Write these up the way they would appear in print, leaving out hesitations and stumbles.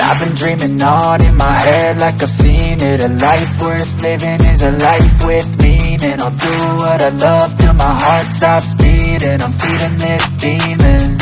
I've been dreaming on in my head like I've seen it. A life worth living is a life with meaning. I'll do what I love till my heart stops beating. I'm feeding this demon.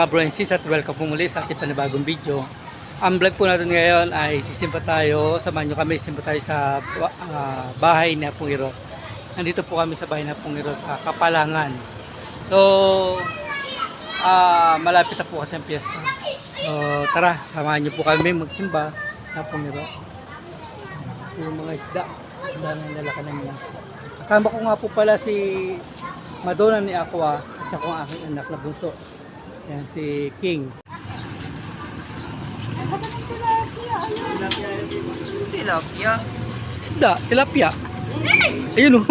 bro and sis, at welcome po muli sa ating panibagong video. Ang vlog po natin ngayon ay sisimba tayo, samahan nyo kami, sisimba tayo sa bahay ni Apung. Nandito po kami sa bahay ni Apung sa Capalangan. So, malapit na po kasi ang piyesta. So, tara, samahan nyo po kami magsimba sa Apung. Yung mga isda, dahil nalakanan niya. Kasama ko nga po pala si Madonna ni Aqua at saka ang aking anak na bunso. Yan si King. Tilapia. Isda, tilapia. Ayun o.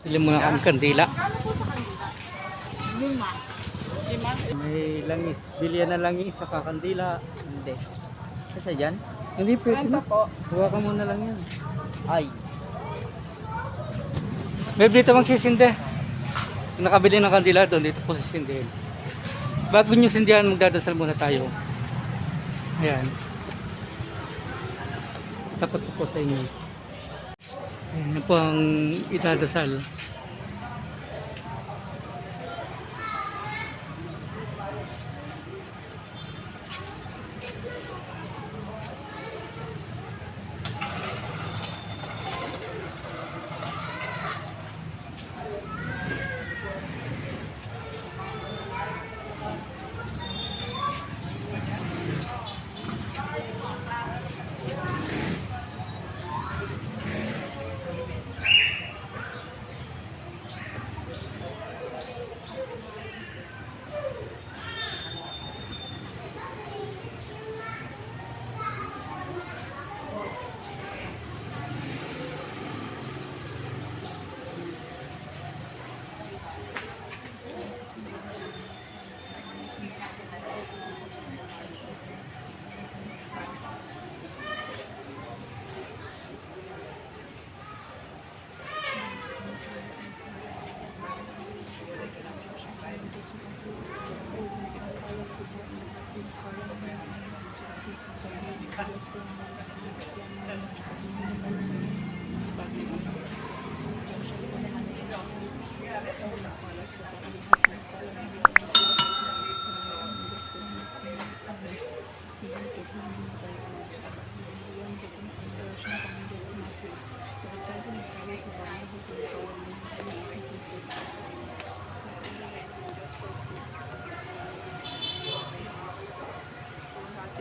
Pili muna kami kandila. May langis. Bilihan na langis saka kandila. Hindi. Kasi dyan? Hindi pwede na. Huwakan muna lang yan. Ay. May dito magsisinde. Nakabili ng kandila doon, dito po sisindihin. Bago nyo sindihan, magdadasal muna tayo. Ayan. Tapat po sa inyo. Ayan na po ang idadasal.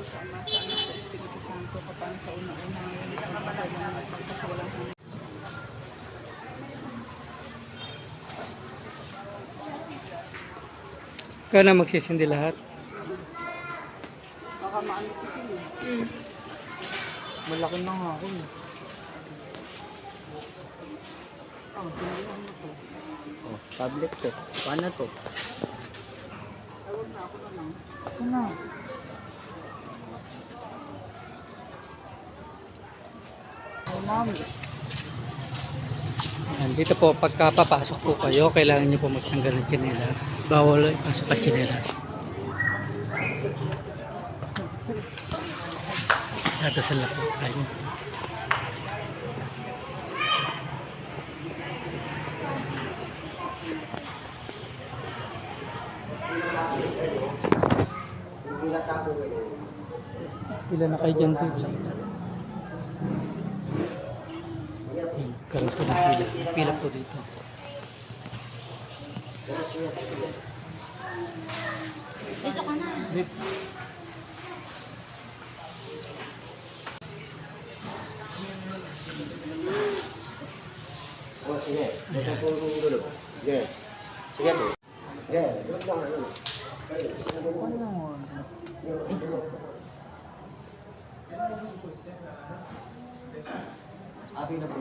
Sa Ama, sa Anak, sa Espiritu Santo, kapag sa una-una ngayon, at magpasawalang hanggan. Ikaw na magsisindi lahat. Baka maano si Pili. Malaki na nga ako eh. Pinihan mo to. Oh, tablet to. Paano to? Tawag na ako na lang. Ito na. Oh, mami. Ayan, dito po, pagka papasok po kayo, kailangan nyo po magtanggal ng tsinelas. Bawal ipasok ang tsinelas. Dadasal na po tayo. Ilan na kayo dyan dito? Karoon po ng pila. May pila po dito. Dito ka na. Dito. Oh, sige. Tutulong dulu. Sige. Sige po. Sige. Abi na po.